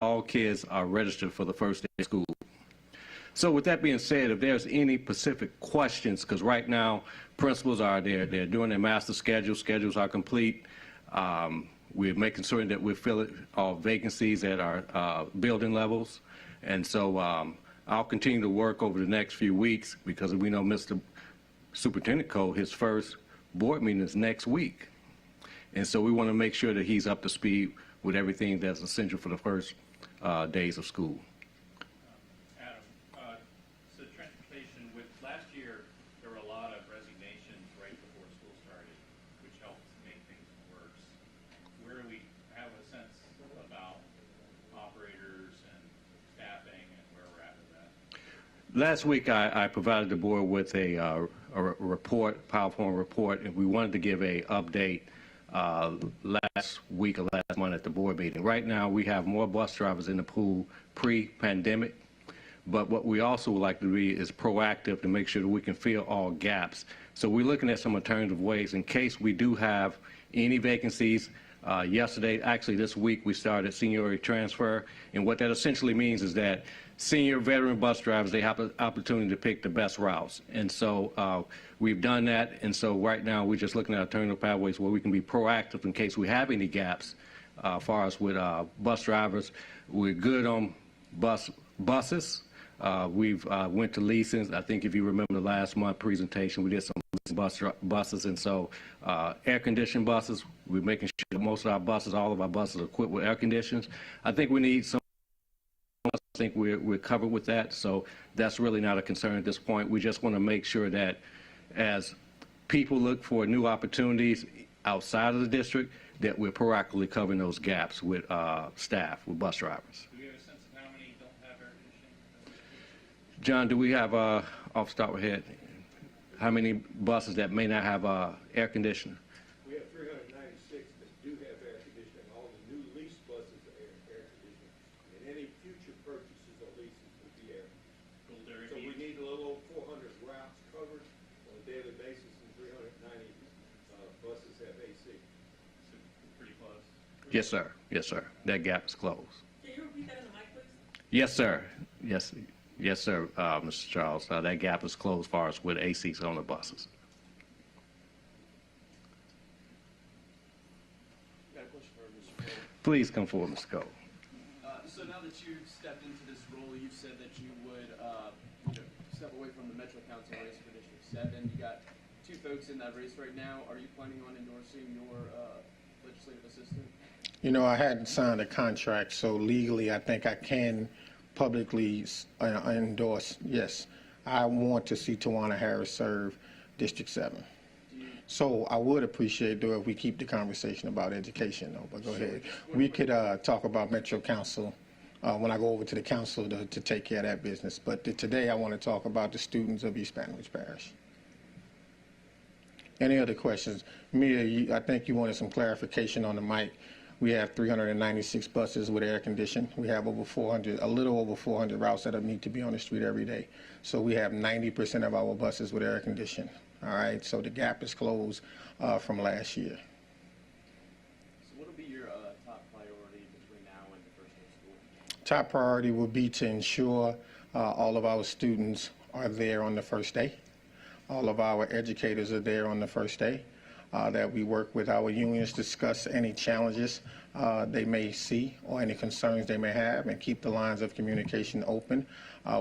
all kids are registered for the first day of school. So with that being said, if there's any specific questions, because right now principals are there, they're doing their master schedules are complete. We're making certain that we're filling all vacancies at our building levels. And so I'll continue to work over the next few weeks because we know Mr. Superintendent Cole, his first board meeting is next week. And so we want to make sure that he's up to speed with everything that's essential for the first days of school. Adam, so transportation, with last year, there were a lot of resignations right before school started, which helped make things worse. Where do we have a sense about operators and staffing and where we're at with that? Last week, I provided the board with a report, PowerPoint report, and we wanted to give a update last week or last month at the board meeting. Right now, we have more bus drivers in the pool pre-pandemic, but what we also would like to be is proactive to make sure that we can fill all gaps. So we're looking at some alternative ways in case we do have any vacancies. Yesterday, actually this week, we started seniority transfer, and what that essentially means is that senior veteran bus drivers, they have an opportunity to pick the best routes. And so we've done that, and so right now we're just looking at alternative pathways where we can be proactive in case we have any gaps as far as with bus drivers. We're good on buses. We've went to leasing. I think if you remember the last month presentation, we did some buses, and so air-conditioned buses, we're making sure that most of our buses, all of our buses are equipped with air conditions. I think we need some. I think we're covered with that, so that's really not a concern at this point. We just want to make sure that as people look for new opportunities outside of the district, that we're proactively covering those gaps with staff, with bus drivers. Do we have a sense of how many don't have air conditioning? John, do we have, off the top of the head, how many buses that may not have air conditioning? We have 396 that do have air conditioning. All the new lease buses are air conditioning. And any future purchases or leases will be air conditioning. So we need a little over 400 routes covered on a daily basis, and 390 buses have AC. So pretty close. Yes, sir. Yes, sir. That gap is closed. Can you repeat that in the mic, please? Yes, sir. Yes, yes, sir, Mr. Charles. That gap is closed as far as with ACs on the buses. Got a question for Mr. Cole. Please come forward, Mr. Cole. So now that you've stepped into this role, you've said that you would step away from the Metro Council race for District 7. You got two folks in that race right now. Are you planning on endorsing your legislative assistant? You know, I hadn't signed a contract, so legally I think I can publicly endorse, yes. I want to see Tawana Harris serve District 7. So I would appreciate, though, if we keep the conversation about education, though, but go ahead. We could talk about Metro Council when I go over to the council to take care of that business. But today I want to talk about the students of East Baton Rouge Parish. Any other questions? Mia, I think you wanted some clarification on the mic. We have 396 buses with air conditioning. We have over 400, a little over 400 routes that need to be on the street every day. So we have 90% of our buses with air conditioning. All right, so the gap is closed from last year. So what will be your top priority between now and the first day of school? Top priority will be to ensure all of our students are there on the first day. All of our educators are there on the first day. That we work with our unions, discuss any challenges they may see or any concerns they may have, and keep the lines of communication open.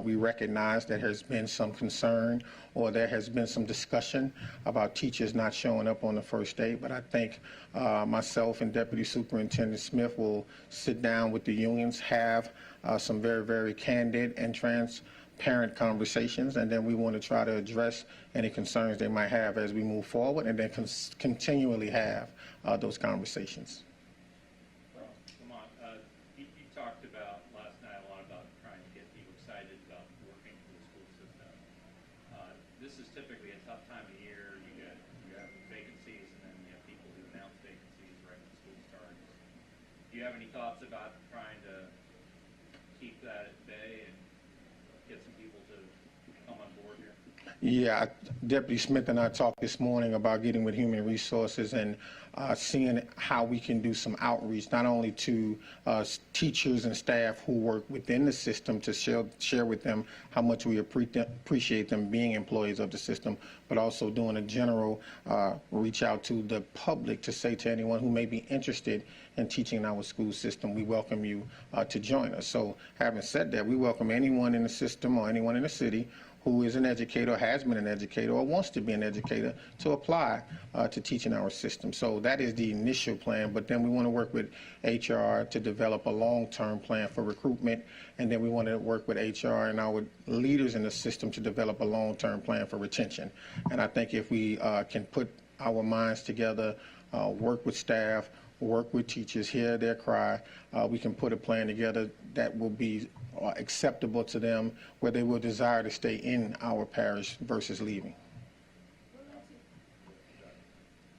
We recognize that there's been some concern or there has been some discussion about teachers not showing up on the first day, but I think myself and Deputy Superintendent Smith will sit down with the unions, have some very, very candid and transparent conversations, and then we want to try to address any concerns they might have as we move forward, and then continually have those conversations. Well, Lamont, you talked about last night a lot about trying to get people excited about working for the school system. This is typically a tough time of year. You have vacancies, and then you have people who announce vacancies right when school starts. Do you have any thoughts about trying to keep that at bay and get some people to come on board here? Yeah, Deputy Smith and I talked this morning about getting with Human Resources and seeing how we can do some outreach, not only to teachers and staff who work within the system to share with them how much we appreciate them being employees of the system, but also doing a general reach out to the public to say to anyone who may be interested in teaching in our school system, we welcome you to join us. So having said that, we welcome anyone in the system or anyone in the city who is an educator, has been an educator, or wants to be an educator to apply to teach in our system. So that is the initial plan, but then we want to work with HR to develop a long-term plan for recruitment, and then we want to work with HR and our leaders in the system to develop a long-term plan for retention. And I think if we can put our minds together, work with staff, work with teachers, hear their cry, we can put a plan together that will be acceptable to them, where they will desire to stay in our parish versus leaving.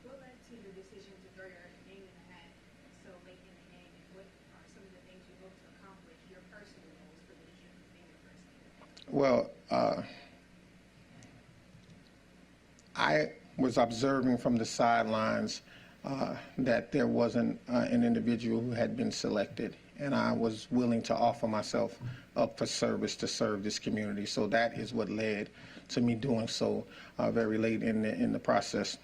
What led to the decision to throw your name in the hat so late in the game, and what are some of the things you hope to accomplish, your personal goals for the district being your first year? Well, I was observing from the sidelines that there wasn't an individual who had been selected, and I was willing to offer myself up for service to serve this community. So that is what led to me doing so very late in the process.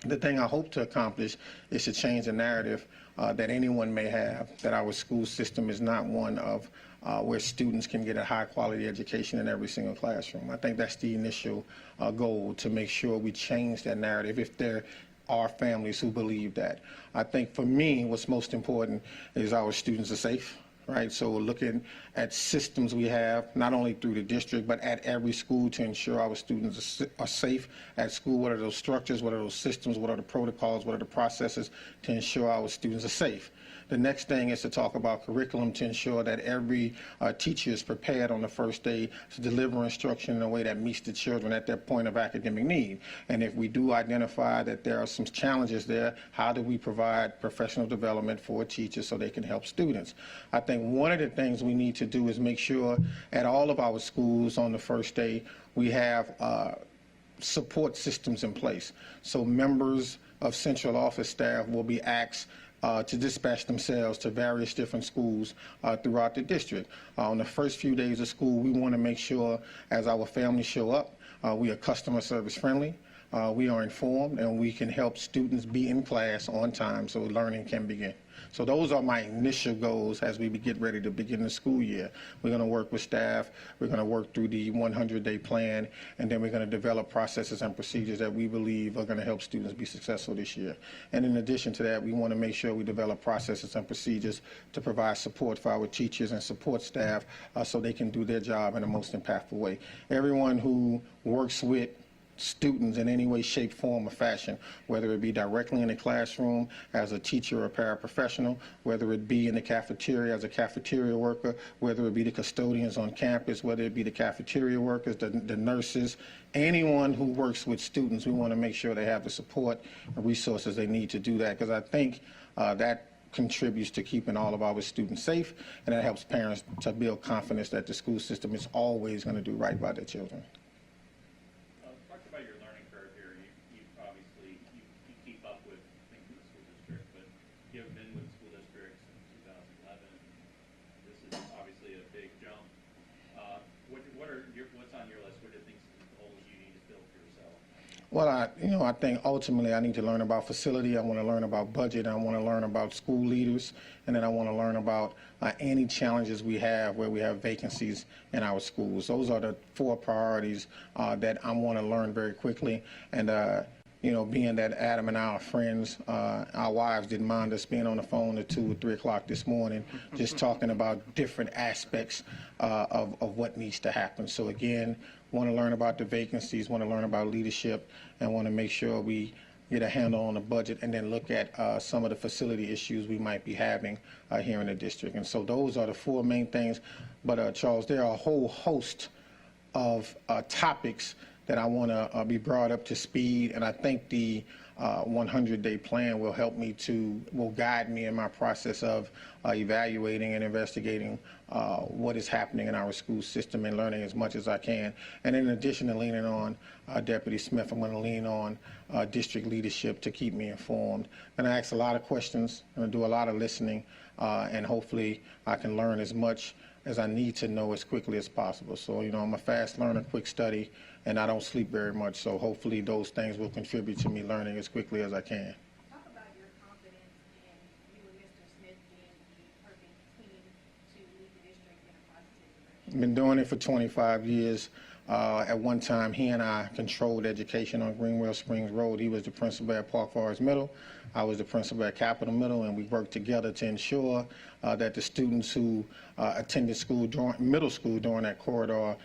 The thing I hope to accomplish is to change the narrative that anyone may have, that our school system is not one of where students can get a high-quality education in every single classroom. I think that's the initial goal, to make sure we change that narrative if there are families who believe that. I think for me, what's most important is our students are safe, right? So looking at systems we have, not only through the district, but at every school to ensure our students are safe at school. What are those structures? What are those systems? What are the protocols? What are the processes to ensure our students are safe? The next thing is to talk about curriculum to ensure that every teacher is prepared on the first day to deliver instruction in a way that meets the children at their point of academic need. And if we do identify that there are some challenges there, how do we provide professional development for teachers so they can help students? I think one of the things we need to do is make sure at all of our schools on the first day we have support systems in place. So members of central office staff will be asked to dispatch themselves to various different schools throughout the district. On the first few days of school, we want to make sure as our families show up, we are customer service friendly, we are informed, and we can help students be in class on time so learning can begin. So those are my initial goals as we get ready to begin the school year. We're going to work with staff, we're going to work through the 100-day plan, and then we're going to develop processes and procedures that we believe are going to help students be successful this year. And in addition to that, we want to make sure we develop processes and procedures to provide support for our teachers and support staff so they can do their job in the most impactful way. Everyone who works with students in any way, shape, form, or fashion, whether it be directly in the classroom as a teacher or a paraprofessional, whether it be in the cafeteria as a cafeteria worker, whether it be the custodians on campus, whether it be the cafeteria workers, the nurses, anyone who works with students, we want to make sure they have the support and resources they need to do that, because I think that contributes to keeping all of our students safe, and that helps parents to build confidence that the school system is always going to do right by their children. Talk about your learning curve here. You obviously, you keep up with things in the school district, but you haven't been with the school district since 2011. This is obviously a big jump. What's on your list? What are the things, goals you need to build for yourself? Well, I think ultimately I need to learn about facility. I want to learn about budget. I want to learn about school leaders, and then I want to learn about any challenges we have where we have vacancies in our schools. Those are the 4 priorities that I want to learn very quickly. And being that Adam and I are friends, our wives didn't mind us being on the phone at 2 or 3 o'clock this morning, just talking about different aspects of what needs to happen. So again, want to learn about the vacancies, want to learn about leadership, and want to make sure we get a handle on the budget, and then look at some of the facility issues we might be having here in the district. And so those are the 4 main things. But Charles, there are a whole host of topics that I want to be brought up to speed, and I think the 100-day plan will guide me in my process of evaluating and investigating what is happening in our school system and learning as much as I can. And in addition to leaning on Deputy Smith, I'm going to lean on district leadership to keep me informed. And I ask a lot of questions, I'm going to do a lot of listening, and hopefully I can learn as much as I need to know as quickly as possible. So, I'm a fast learner, quick study, and I don't sleep very much. So hopefully those things will contribute to me learning as quickly as I can. Talk about your confidence in you and Mr. Smith being the perfect team to lead the district in a positive direction. Been doing it for 25 years. At one time, he and I controlled education on Greenwell Springs Road. He was the principal at Park Forest Middle. I was the principal at Capitol Middle, and we worked together to ensure that the students who attended middle school during that corridor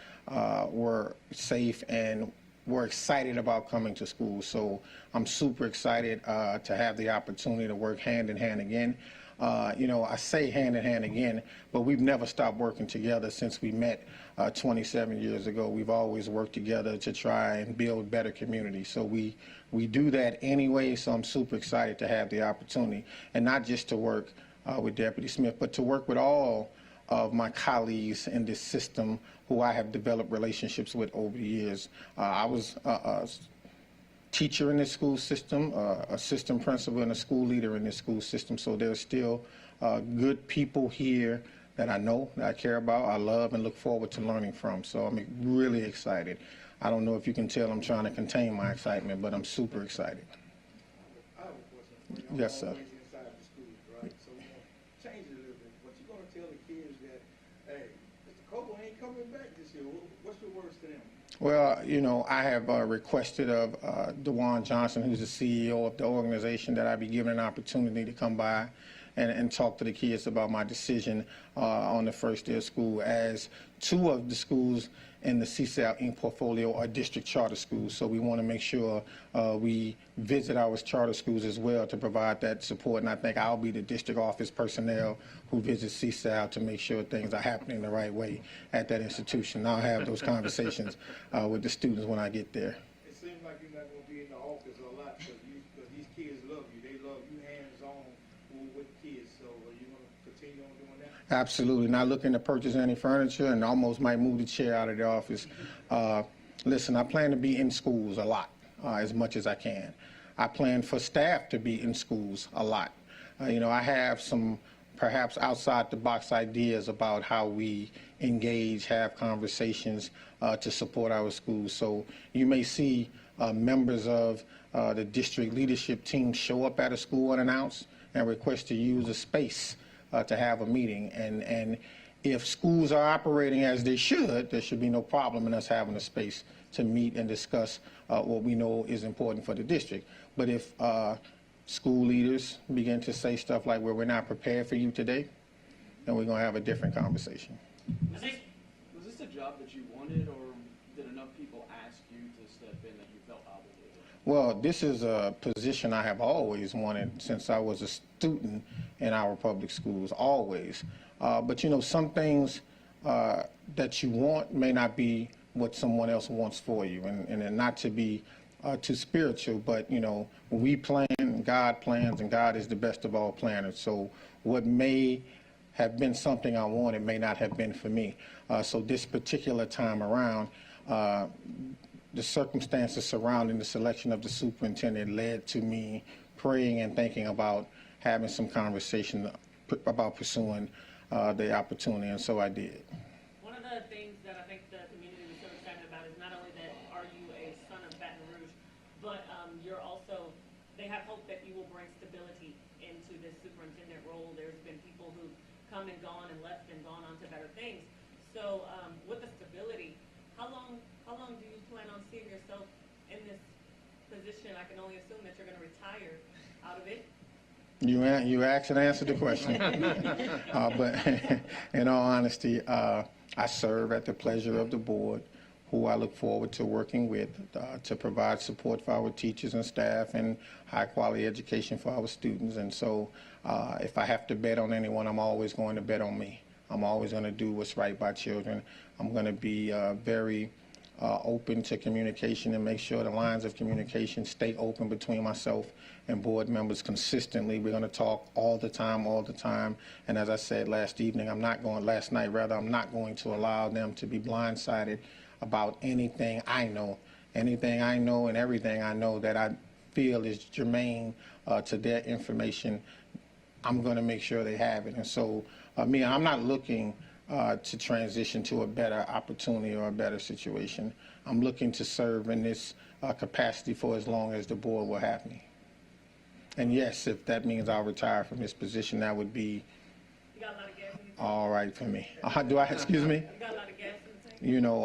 were safe and were excited about coming to school. So I'm super excited to have the opportunity to work hand in hand again. I say hand in hand again, but we've never stopped working together since we met 27 years ago. We've always worked together to try and build better communities. So we do that anyway, so I'm super excited to have the opportunity, and not just to work with Deputy Smith, but to work with all of my colleagues in this system who I have developed relationships with over the years. I was a teacher in this school system, assistant principal, and a school leader in this school system. So there's still good people here that I know, that I care about, I love, and look forward to learning from. So I'm really excited. I don't know if you can tell I'm trying to contain my excitement, but I'm super excited. I have a question for you. Yes, sir. I'm always inside the schools, right? So we're going to change it a little bit. But you're going to tell the kids that, hey, Mr. Coble ain't coming back this year. What's your words to them? Well, I have requested of DeJuan Johnson, who's the CEO of the organization, that I be given an opportunity to come by and talk to the kids about my decision on the first day of school, as 2 of the schools in the CSAL Inc. portfolio are district charter schools. So we want to make sure we visit our charter schools as well to provide that support. And I think I'll be the district office personnel who visits CSAL to make sure things are happening the right way at that institution. I'll have those conversations with the students when I get there. It seems like you're not going to be in the office a lot because these kids love you. They love you hands-on with kids. So are you going to continue on doing that? Absolutely. Not looking to purchase any furniture, and almost might move the chair out of the office. Listen, I plan to be in schools a lot, as much as I can. I plan for staff to be in schools a lot. I have some perhaps outside the box ideas about how we engage, have conversations to support our schools. So you may see members of the district leadership team show up at a school unannounced and request to use a space to have a meeting. And if schools are operating as they should, there should be no problem in us having a space to meet and discuss what we know is important for the district. But if school leaders begin to say stuff like, well, we're not prepared for you today, then we're going to have a different conversation. Was this a job that you wanted, or did enough people ask you to step in that you felt obligated? Well, this is a position I have always wanted since I was a student in our public schools, always. But some things that you want may not be what someone else wants for you, and not to be too spiritual, but we plan, God plans, and God is the best of all planners. So what may have been something I wanted may not have been for me. So this particular time around, the circumstances surrounding the selection of the superintendent led to me praying and thinking about having some conversation about pursuing the opportunity, and so I did. One of the things that I think the community was so excited about is not only that are you a son of Baton Rouge, but you're also, they have hope that you will bring stability into this superintendent role. There's been people who've come and gone and left and gone on to better things. So with the stability, how long do you plan on seeing yourself in this position? I can only assume that you're going to retire out of it. You asked and answered the question. But in all honesty, I serve at the pleasure of the board, who I look forward to working with to provide support for our teachers and staff and high-quality education for our students. And so if I have to bet on anyone, I'm always going to bet on me. I'm always going to do what's right by children. I'm going to be very open to communication and make sure the lines of communication stay open between myself and board members consistently. We're going to talk all the time. And as I said last night, I'm not going to allow them to be blindsided about anything I know and everything I know that I feel is germane to their information. I'm going to make sure they have it. And so, I'm not looking to transition to a better opportunity or a better situation. I'm looking to serve in this capacity for as long as the board will have me. And yes, if that means I'll retire from this position, that would be You got a lot of gas in your tank? all right for me. Excuse me? You got a lot of gas in the tank? You know,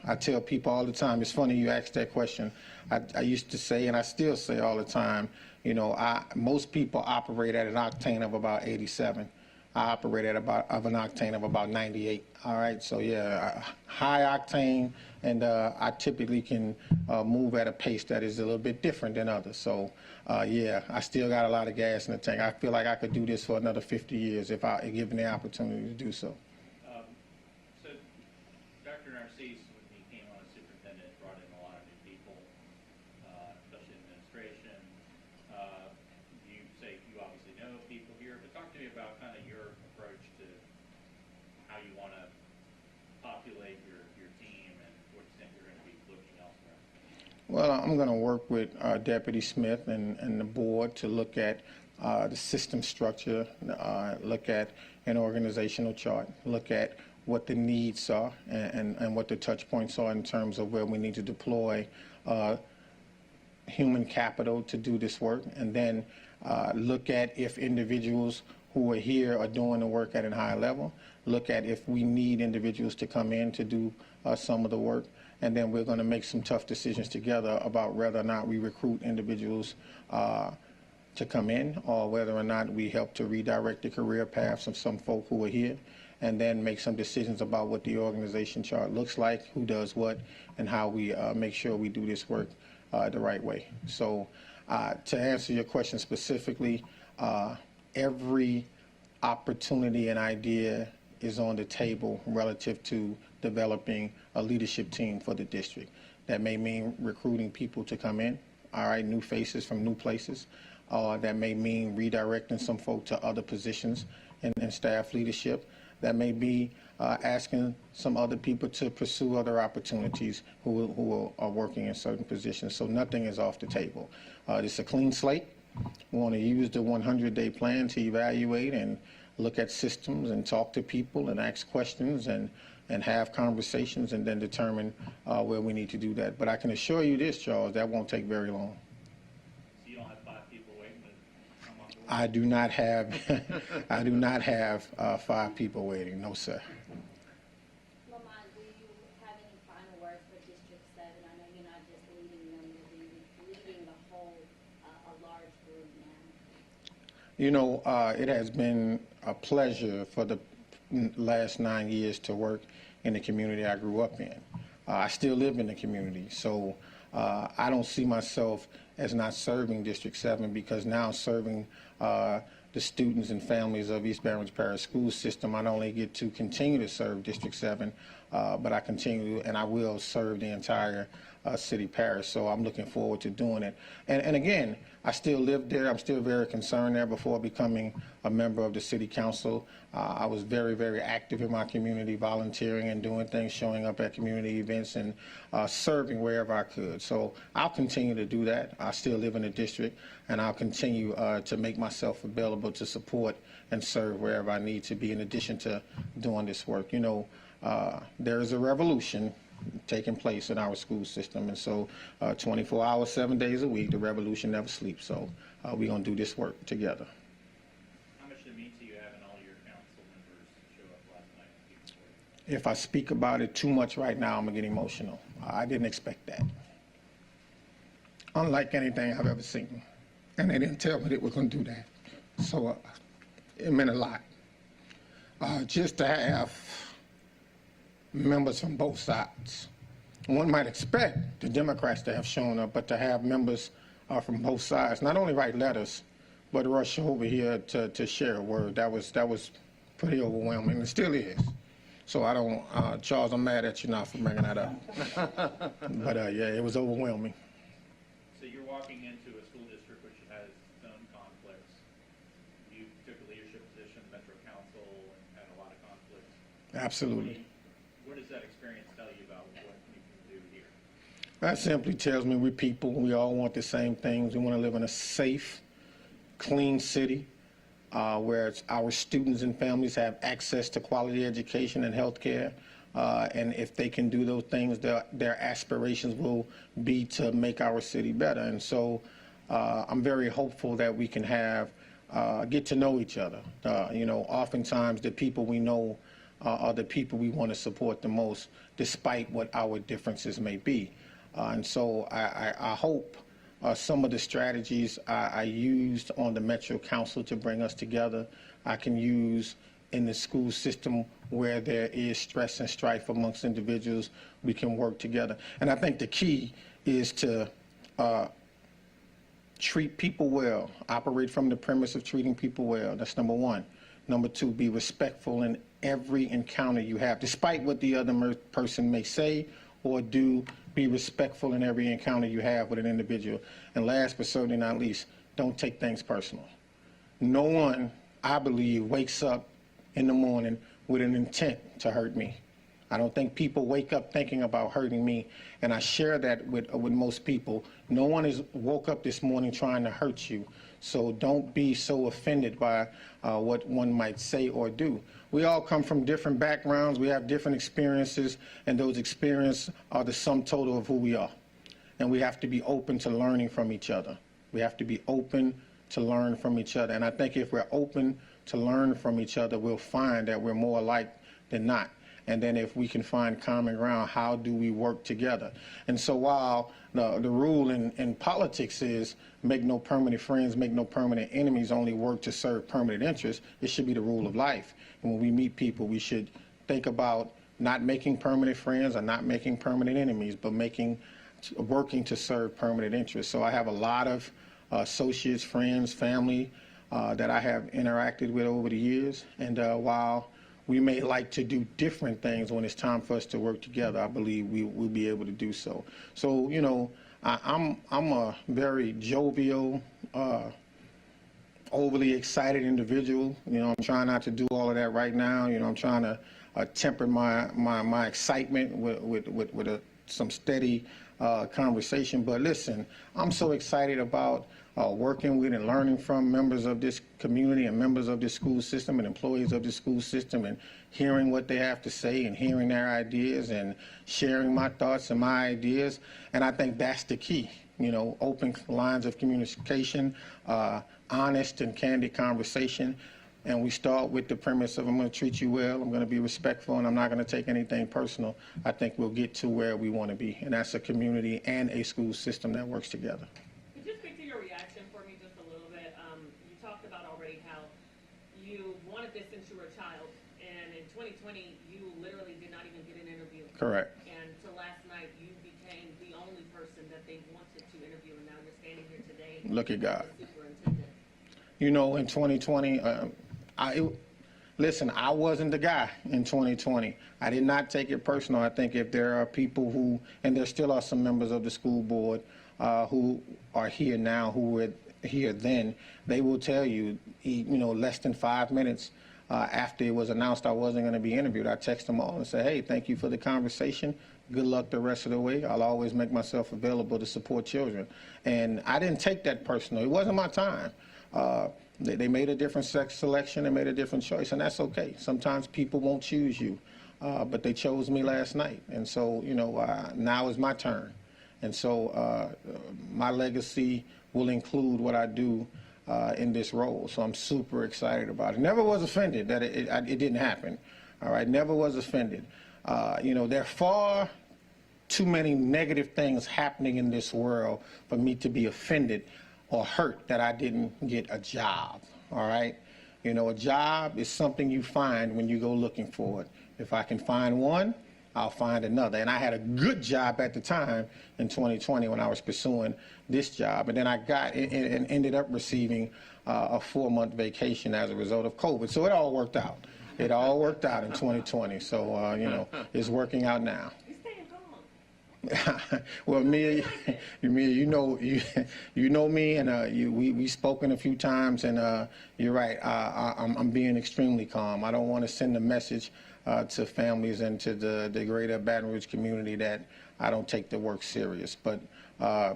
I tell people all the time, it's funny you asked that question. I used to say, and I still say all the time, you know, most people operate at an octane of about 87. I operate at an octane of about 98. All right, so yeah, high octane, and I typically can move at a pace that is a little bit different than others. So yeah, I still got a lot of gas in the tank. I feel like I could do this for another 50 years if I given the opportunity to do so. So Dr. Narcisse, when he came on as superintendent, brought in a lot of new people, especially administration. You say you obviously know people here, but talk to me about kind of your approach to how you want to populate your team and what extent you're going to be looking elsewhere. Well, I'm going to work with Deputy Smith and the board to look at the system structure, look at an organizational chart, look at what the needs are and what the touch points are in terms of where we need to deploy human capital to do this work, and then look at if individuals who are here are doing the work at a high level, look at if we need individuals to come in to do some of the work, and then we're going to make some tough decisions together about whether or not we recruit individuals to come in or whether or not we help to redirect the career paths of some folk who are here, and then make some decisions about what the organization chart looks like, who does what, and how we make sure we do this work the right way. So to answer your question specifically, every opportunity and idea is on the table relative to developing a leadership team for the district. That may mean recruiting people to come in, all right, new faces from new places. That may mean redirecting some folk to other positions in staff leadership. That may be asking some other people to pursue other opportunities who are working in certain positions. So nothing is off the table. It's a clean slate. We want to use the 100-day plan to evaluate and look at systems and talk to people and ask questions and have conversations and then determine where we need to do that. But I can assure you this, Charles, that won't take very long. So you don't have 5 people waiting to come on board? I do not have 5 people waiting. No, sir. Lamont, do you have any final words for District 7? I know you're not just leading them, you're leading the whole, a large group now. You know, it has been a pleasure for the last 9 years to work in the community I grew up in. I still live in the community, so I don't see myself as not serving District 7 because now serving the students and families of East Baton Rouge Parish School System, I not only get to continue to serve District 7, but I continue and I will serve the entire city parish. So I'm looking forward to doing it. And again, I still live there. I'm still very concerned there. Before becoming a member of the city council, I was very, very active in my community, volunteering and doing things, showing up at community events and serving wherever I could. So I'll continue to do that. I still live in the district, and I'll continue to make myself available to support and serve wherever I need to be in addition to doing this work. You know, there is a revolution taking place in our school system, and so 24 hours, 7 days a week, the revolution never sleeps. So we're going to do this work together. How much did it mean to you having all your council members show up last night and speak for you? If I speak about it too much right now, I'm going to get emotional. I didn't expect that. Unlike anything I've ever seen. And they didn't tell me they were going to do that. So it meant a lot. Just to have members from both sides. One might expect the Democrats to have shown up, but to have members from both sides, not only write letters, but rush over here to share a word, that was pretty overwhelming. It still is. So I don't, Charles, I'm mad at you now for bringing that up. But yeah, it was overwhelming. So you're walking into a school district which has its own conflicts. You took a leadership position in Metro Council and had a lot of conflicts. Absolutely. What does that experience tell you about what we can do here? That simply tells me we're people. We all want the same things. We want to live in a safe, clean city where our students and families have access to quality education and health care. And if they can do those things, their aspirations will be to make our city better. And so I'm very hopeful that we can get to know each other. Oftentimes the people we know are the people we want to support the most, despite what our differences may be. And so I hope some of the strategies I used on the Metro Council to bring us together, I can use in the school system where there is stress and strife amongst individuals. We can work together. And I think the key is to treat people well, operate from the premise of treating people well. That's number one. Number two, be respectful in every encounter you have, despite what the other person may say or do. Be respectful in every encounter you have with an individual. And last but certainly not least, don't take things personal. No one, I believe, wakes up in the morning with an intent to hurt me. I don't think people wake up thinking about hurting me, and I share that with most people. No one has woke up this morning trying to hurt you, so don't be so offended by what one might say or do. We all come from different backgrounds, we have different experiences, and those experiences are the sum total of who we are. And we have to be open to learning from each other. We have to be open to learn from each other. And I think if we're open to learn from each other, we'll find that we're more alike than not. And then if we can find common ground, how do we work together? And so while the rule in politics is make no permanent friends, make no permanent enemies, only work to serve permanent interests, it should be the rule of life. And when we meet people, we should think about not making permanent friends or not making permanent enemies, but working to serve permanent interests. So I have a lot of associates, friends, family that I have interacted with over the years. And while we may like to do different things, when it's time for us to work together, I believe we'll be able to do so. So, I'm a very jovial, overly excited individual. I'm trying not to do all of that right now. I'm trying to temper my excitement with some steady conversation. But listen, I'm so excited about working with and learning from members of this community and members of this school system and employees of the school system, and hearing what they have to say and hearing their ideas and sharing my thoughts and my ideas. And I think that's the key, open lines of communication, honest and candid conversation. And we start with the premise of I'm going to treat you well, I'm going to be respectful, and I'm not going to take anything personal. I think we'll get to where we want to be, and that's a community and a school system that works together. Could you speak to your reaction for me just a little bit? You talked about already how you wanted this since you were a child, and in 2020, you literally did not even get an interview. Correct. And so last night, you became the only person that they wanted to interview, and now you're standing here today. Look at God. As the superintendent. In 2020, listen, I wasn't the guy in 2020. I did not take it personal. I think if there are people who, and there still are some members of the school board who are here now, who were here then, they will tell you, less than 5 minutes after it was announced I wasn't going to be interviewed, I text them all and say, hey, thank you for the conversation. Good luck the rest of the way. I'll always make myself available to support children. And I didn't take that personal. It wasn't my time. They made a different sex selection, they made a different choice, and that's okay. Sometimes people won't choose you, but they chose me last night. And so, now is my turn. And so my legacy will include what I do in this role. So I'm super excited about it. Never was offended that it didn't happen. All right, never was offended. There are far too many negative things happening in this world for me to be offended or hurt that I didn't get a job, all right? A job is something you find when you go looking for it. If I can find one, I'll find another. And I had a good job at the time in 2020 when I was pursuing this job. And then I got and ended up receiving a 4-month vacation as a result of COVID. So it all worked out. It all worked out in 2020. So, it's working out now. You staying calm. Well, Mia, you know me, and we've spoken a few times, and you're right. I'm being extremely calm. I don't want to send a message to families and to the greater Baton Rouge community that I don't take the work serious. But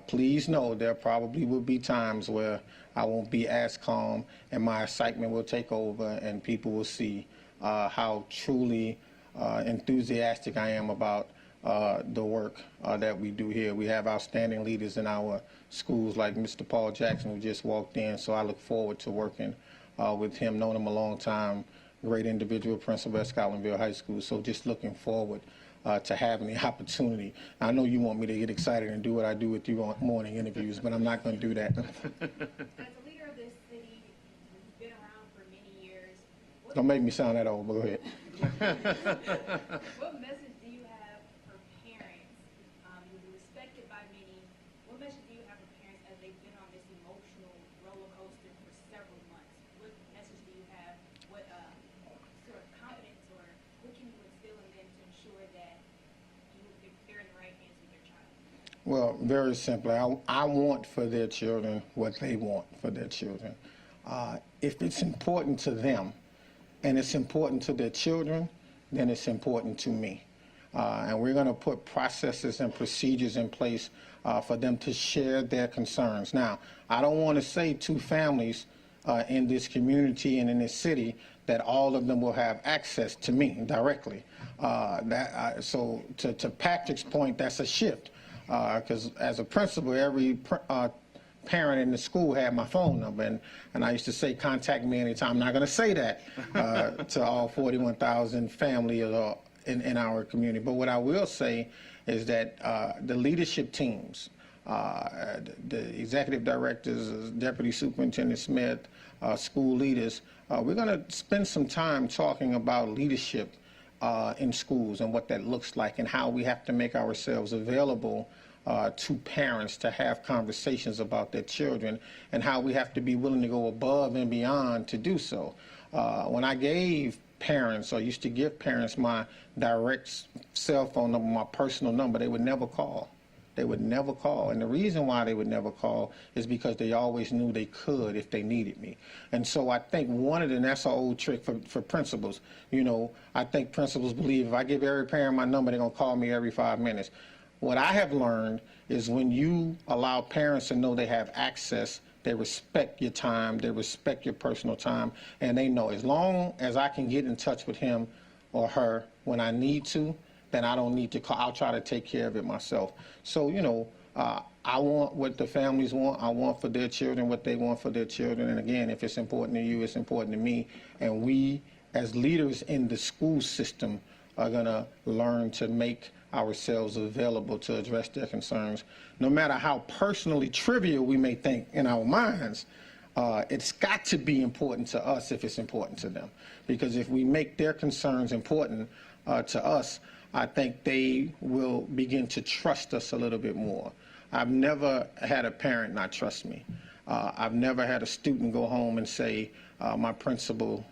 please know there probably will be times where I won't be as calm, and my excitement will take over, and people will see how truly enthusiastic I am about the work that we do here. We have outstanding leaders in our schools like Mr. Paul Jackson, who just walked in, so I look forward to working with him, known him a long time, great individual, principal at Scotlandville High School, so just looking forward to having the opportunity. I know you want me to get excited and do what I do with you on morning interviews, but I'm not going to do that. As a leader of this city, you've been around for many years. Don't make me sound that old, but go ahead. What message do you have for parents? You've been respected by many. What message do you have for parents as they've been on this emotional roller coaster for several months? What message do you have? What sort of confidence or what can you instill in them to ensure that they're in the right hands with their child? Well, very simply, I want for their children what they want for their children. If it's important to them and it's important to their children, then it's important to me. And we're going to put processes and procedures in place for them to share their concerns. Now, I don't want to say to families in this community and in this city that all of them will have access to me directly. So to Patrick's point, that's a shift. Because as a principal, every parent in the school had my phone number, and I used to say, contact me anytime. I'm not going to say that to all 41,000 families in our community. But what I will say is that the leadership teams, the executive directors, Deputy Superintendent Smith, school leaders, we're going to spend some time talking about leadership in schools and what that looks like and how we have to make ourselves available to parents to have conversations about their children and how we have to be willing to go above and beyond to do so. When I gave parents or used to give parents my direct cell phone number, my personal number, they would never call. They would never call. And the reason why they would never call is because they always knew they could if they needed me. And so I think and that's an old trick for principals. I think principals believe if I give every parent my number, they're going to call me every 5 minutes. What I have learned is when you allow parents to know they have access, they respect your time, they respect your personal time, and they know as long as I can get in touch with him or her when I need to, then I don't need to call. I'll try to take care of it myself. So, I want what the families want. I want for their children what they want for their children. And again, if it's important to you, it's important to me. And we, as leaders in the school system, are going to learn to make ourselves available to address their concerns. No matter how personally trivial we may think in our minds, it's got to be important to us if it's important to them. Because if we make their concerns important to us, I think they will begin to trust us a little bit more. I've never had a parent not trust me. I've never had a student go home and say, my principal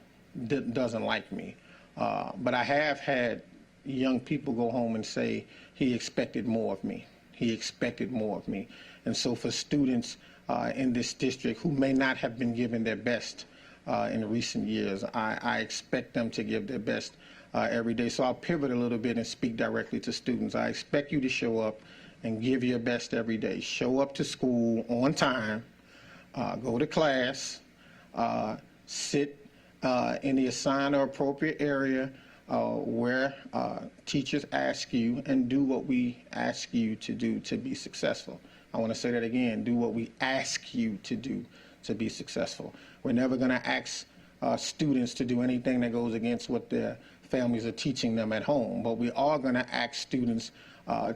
doesn't like me. But I have had young people go home and say, he expected more of me. He expected more of me. And so for students in this district who may not have been given their best in recent years, I expect them to give their best every day. So I'll pivot a little bit and speak directly to students. I expect you to show up and give your best every day. Show up to school on time, go to class, sit in the assigned or appropriate area where teachers ask you, and do what we ask you to do to be successful. I want to say that again, do what we ask you to do to be successful. We're never going to ask students to do anything that goes against what their families are teaching them at home, but we are going to ask students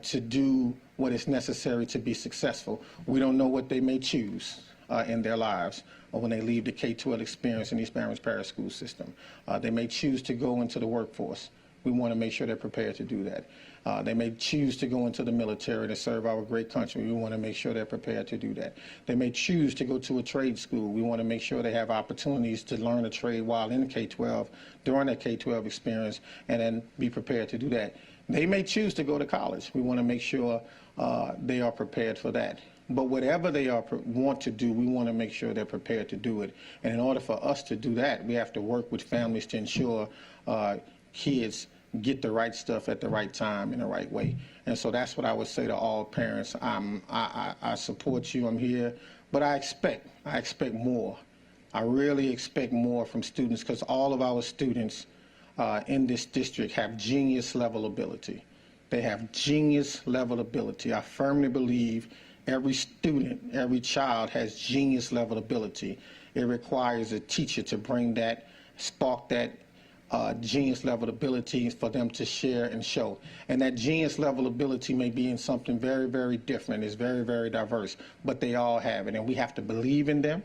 to do what is necessary to be successful. We don't know what they may choose in their lives or when they leave the K-12 experience in East Baton Rouge Parish School System. They may choose to go into the workforce. we want to make sure they're prepared to do that. They may choose to go into the military to serve our great country. We want to make sure they're prepared to do that. They may choose to go to a trade school. We want to make sure they have opportunities to learn a trade while in K-12 during their K-12 experience, and then be prepared to do that. They may choose to go to college. We want to make sure they are prepared for that. But whatever they want to do, we want to make sure they're prepared to do it. And in order for us to do that, we have to work with families to ensure kids get the right stuff at the right time in the right way. And so that's what I would say to all parents. I support you. I'm here. But I expect more. I really expect more from students, because all of our students in this district have genius level ability. They have genius level ability. I firmly believe every student, every child has genius level ability. It requires a teacher to bring that, spark that genius level ability for them to share and show. And that genius level ability may be in something very, very different. It's very, very diverse, but they all have it. And we have to believe in them.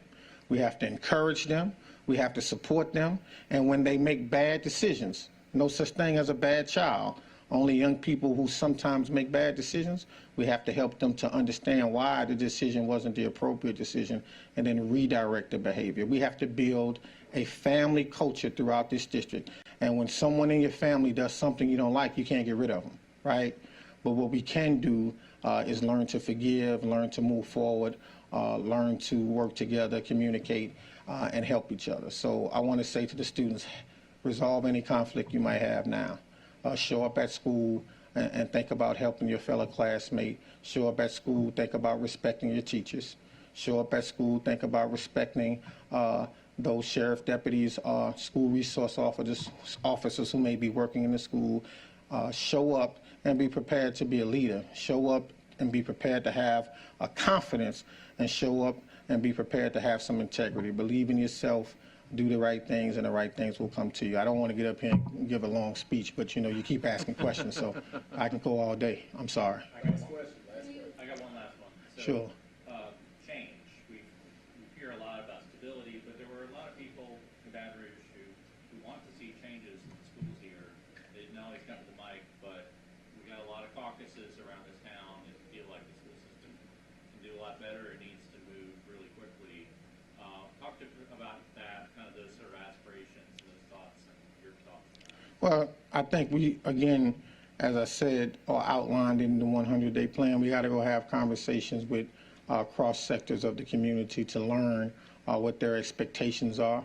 We have to encourage them. We have to support them. And when they make bad decisions, no such thing as a bad child, only young people who sometimes make bad decisions, we have to help them to understand why the decision wasn't the appropriate decision, and then redirect the behavior. We have to build a family culture throughout this district. And when someone in your family does something you don't like, you can't get rid of them, right? But what we can do is learn to forgive, learn to move forward, learn to work together, communicate, and help each other. So I want to say to the students, resolve any conflict you might have now. Show up at school and think about helping your fellow classmate. Show up at school, think about respecting your teachers. Show up at school, think about respecting those sheriff deputies, school resource officers who may be working in the school. Show up and be prepared to be a leader. Show up and be prepared to have a confidence, and show up and be prepared to have some integrity. Believe in yourself. Do the right things, and the right things will come to you. I don't want to get up here and give a long speech, but you know, you keep asking questions, so I can go all day. I'm sorry. I got one last one. So, Sure. Change. We hear a lot about stability, but there were a lot of people in Baton Rouge who want to see changes in the schools here. They didn't always come to the mic, but we got a lot of caucuses around this town that feel like the school system can do a lot better. It needs to move really quickly. Talk to about that, kind of those sort of aspirations and those thoughts and your thoughts. Well, I think we, again, as I said, or outlined in the 100-day plan, we got to go have conversations with cross sectors of the community to learn what their expectations are,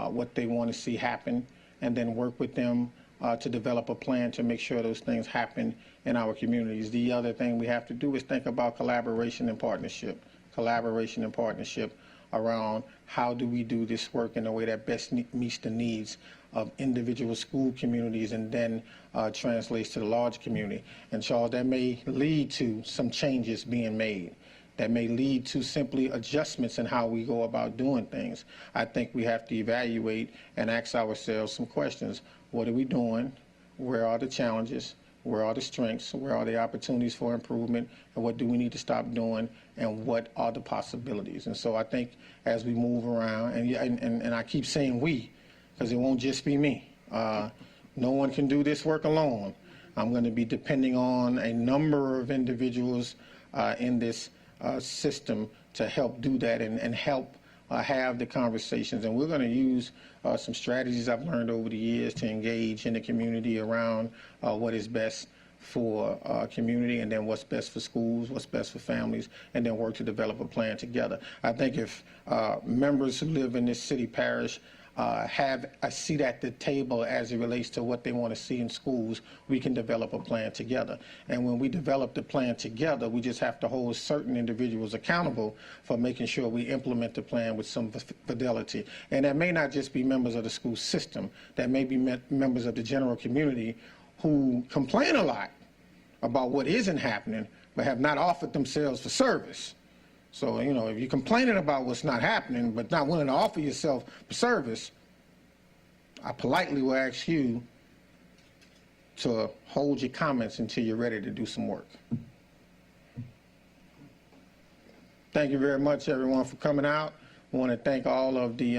what they want to see happen, and then work with them to develop a plan to make sure those things happen in our communities. The other thing we have to do is think about collaboration and partnership. Collaboration and partnership around how do we do this work in a way that best meets the needs of individual school communities, and then translates to the large community. And Charles, that may lead to some changes being made. That may lead to simply adjustments in how we go about doing things. I think we have to evaluate and ask ourselves some questions. What are we doing? Where are the challenges? Where are the strengths? Where are the opportunities for improvement? And what do we need to stop doing? And what are the possibilities? And so I think as we move around, and I keep saying we, because it won't just be me. No one can do this work alone. I'm going to be depending on a number of individuals in this system to help do that and help have the conversations. And we're going to use some strategies I've learned over the years to engage in the community around what is best for community, and then what's best for schools, what's best for families, and then work to develop a plan together. I think if members who live in this city parish have a seat at the table as it relates to what they want to see in schools, we can develop a plan together. And when we develop the plan together, we just have to hold certain individuals accountable for making sure we implement the plan with some fidelity. And that may not just be members of the school system. That may be members of the general community who complain a lot about what isn't happening, but have not offered themselves for service. So, you know, if you're complaining about what's not happening, but not willing to offer yourself for service, I politely will ask you to hold your comments until you're ready to do some work. Thank you very much, everyone, for coming out. I want to thank all of the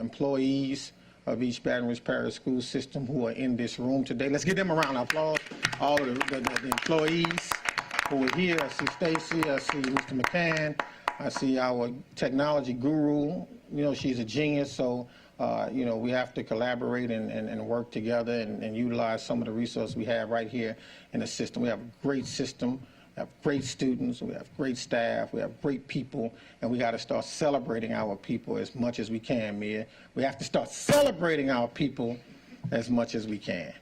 employees of East Baton Rouge Parish School System who are in this room today. Let's give them a round of applause. All of the employees who are here. I see Stacy, I see Mr. McCann, I see our technology guru. You know, she's a genius, so you know, we have to collaborate and work together and utilize some of the resources we have right here in the system. We have a great system. We have great students, we have great staff, we have great people, and we got to start celebrating our people as much as we can, Mia. We have to start celebrating our people as much as we can.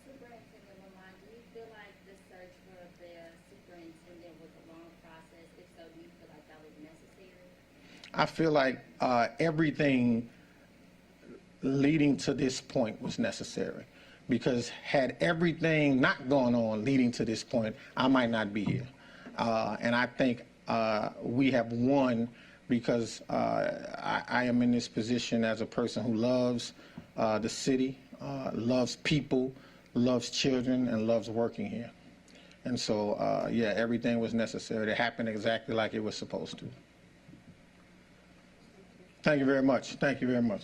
Superintendent Lamont, do you feel like the search for the superintendent was a long process? If so, do you feel like that was necessary? I feel like everything leading to this point was necessary. Because had everything not gone on leading to this point, I might not be here. And I think we have won because I am in this position as a person who loves the city, loves people, loves children, and loves working here. And so, yeah, everything was necessary. It happened exactly like it was supposed to. Thank you very much. Thank you very much.